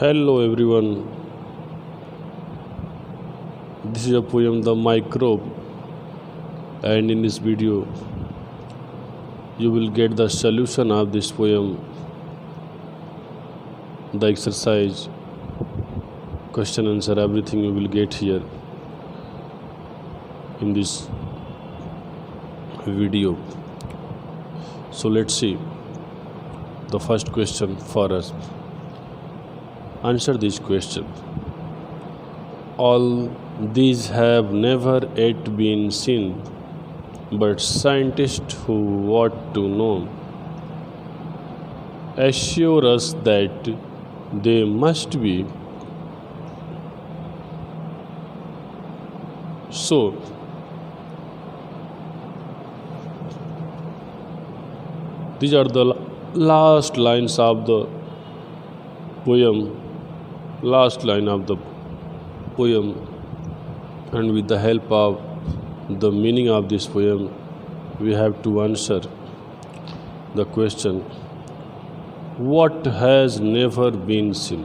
Hello everyone, this is a poem The Microbe, and in this video you will get the solution of this poem, the exercise, question answer, everything you will get here in this video. So let's see the first question for us. Answer this question. All these have never yet been seen, but scientists who ought to know assure us that they must be. So, these are the last lines of the poem, and with the help of the meaning of this poem, we have to answer the question, what has never been seen?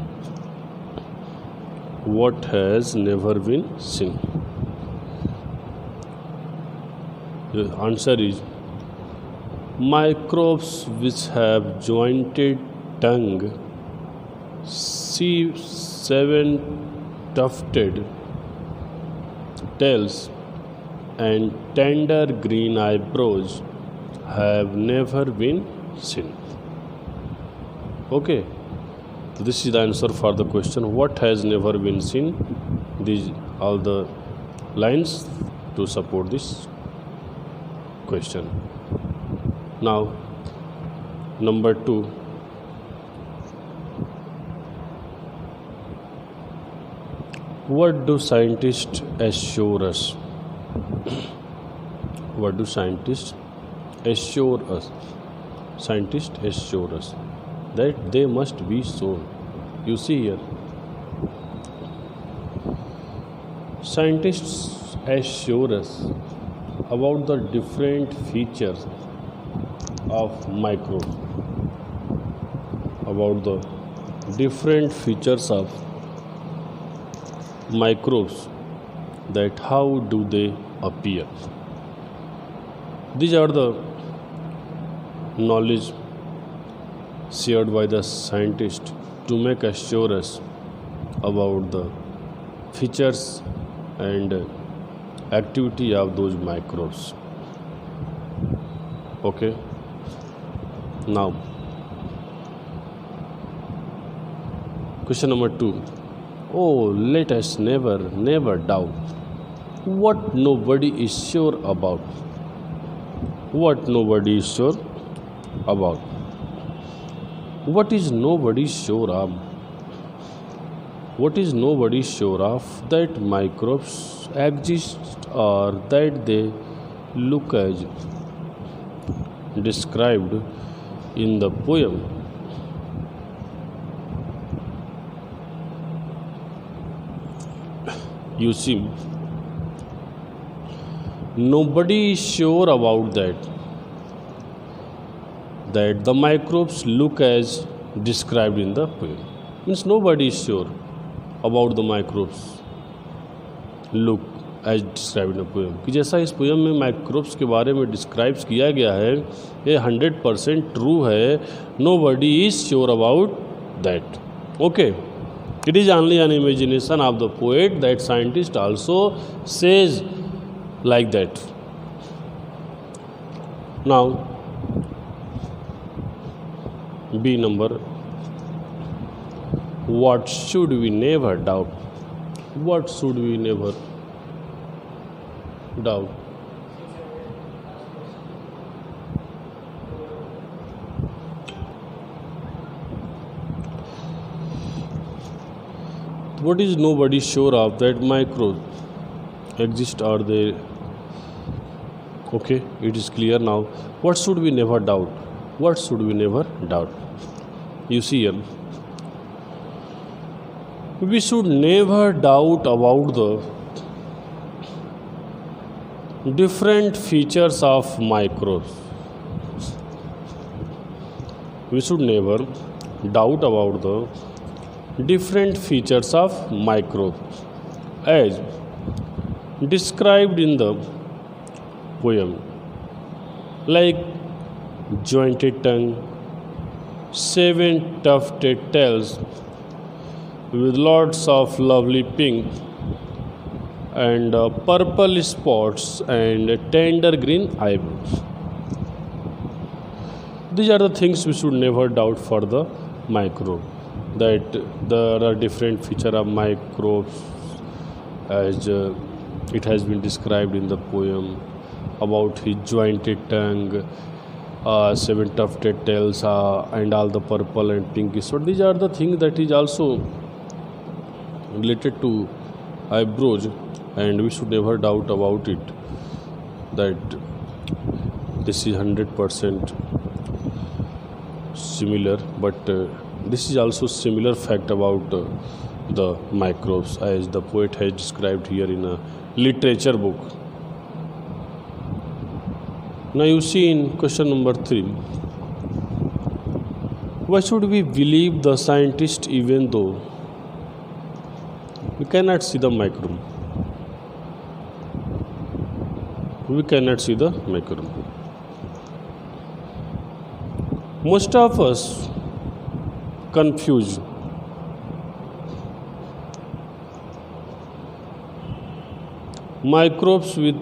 What has never been seen? The answer is microbes which have jointed tongue, seven tufted tails, and tender green eyebrows have never been seen. Okay, so this is the answer for the question, what has never been seen. These are the lines to support this question. Now, number 2. What do scientists assure us? What do scientists assure us? Scientists assure us that they must be so. You see here, scientists assure us about the different features of microbes, about the different features of microbes, that how do they appear. These are the knowledge shared by the scientist to make assurance about the features and activity of those microbes. Okay, now question number 2. Oh, let us never doubt what nobody is sure about. What nobody is sure about. What is nobody sure of? What is nobody sure of? That microbes exist or that they look as described in the poem. You see, nobody is sure about that the microbes look as described in the poem. Means nobody is sure about the microbes look as described in the poem. कि जैसा इस poem में microbes के बारे में describes किया गया है, ये 100% ट्रू है. Nobody is sure about that. Okay. It is only an imagination of the poet that scientist also says like that. Now, B number. What should we never doubt? What should we never doubt? What is nobody sure of? That microbes exist or they. Okay, it is clear now. What should we never doubt? What should we never doubt? You see here, we should never doubt about the different features of microbes. We should never doubt about the different features of microbes as described in the poem, like jointed tongue, seven tufted tails with lots of lovely pink and purple spots and tender green eyebrows. These are the things we should never doubt for the microbe, that there are different feature of microbes as it has been described in the poem about his jointed tongue, seven tufted tails, and all the purple and pinkish. So these are the things that is also related to eyebrows, and we should never doubt about it that this is 100% similar, but this is also similar fact about the microbes as the poet has described here in a literature book. Now you see in question number 3, why should we believe the scientist even though we cannot see the microbe? We cannot see the microbe. Most of us confuse microbes with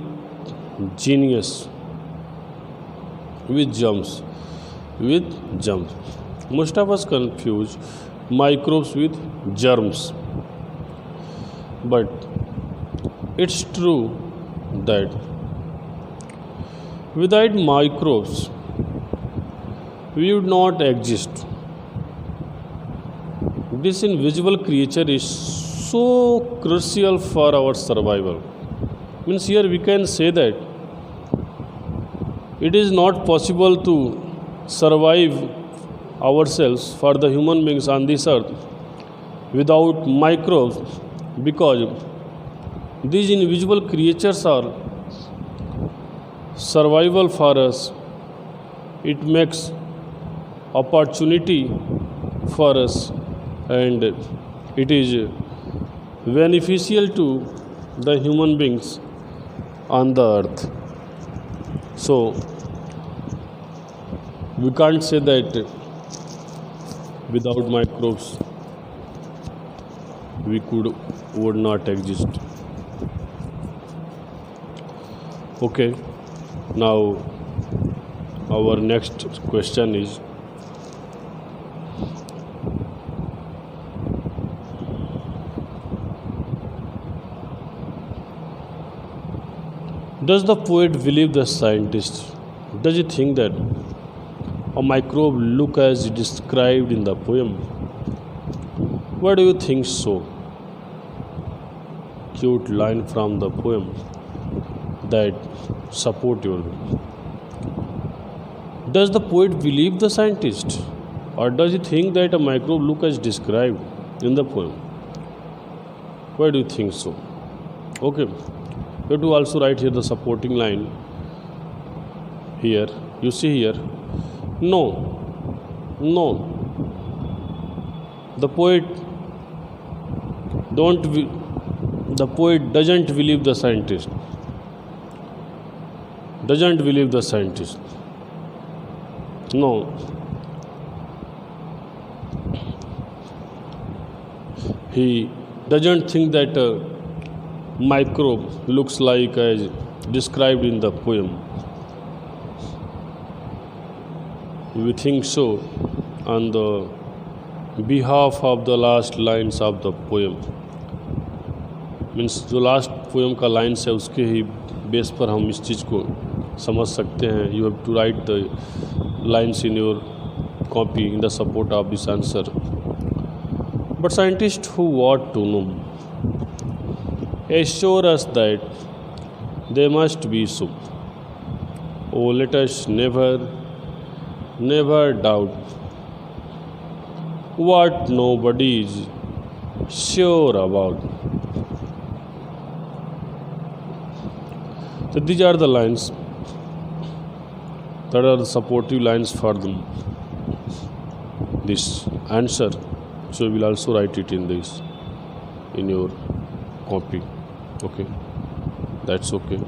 genius, with germs. Most of us confuse microbes with germs. But it's true that without microbes, we would not exist. This invisible creature is so crucial for our survival. Means here we can say that it is not possible to survive ourselves for the human beings on this earth without microbes, because these invisible creatures are survival for us. It makes opportunity for us, and it is beneficial to the human beings on the earth. So we can't say that without microbes we would not exist. Okay, now our next question is, does the poet believe the scientist? Does he think that a microbe look as described in the poem? Why do you think so? Cute line from the poem that support your view. Does the poet believe the scientist, or does he think that a microbe look as described in the poem? Why do you think so? Okay, you have to also write here the supporting line. Here you see here, no, the poet doesn't believe the scientist. No, he doesn't think that a microbe looks like as described in the poem. We think so on the behalf of the last lines of the poem. Means जो last poem का lines है उसके ही base पर हम इस चीज़ को समझ सकते हैं. You have to write the lines in your copy in the support of this answer. But scientists who want to know assure us that they must be so. Oh, let us never doubt what nobody is sure about. So these are the lines that are the supportive lines for them. This answer. So you will also write it in this in your copy. Okay, that's okay.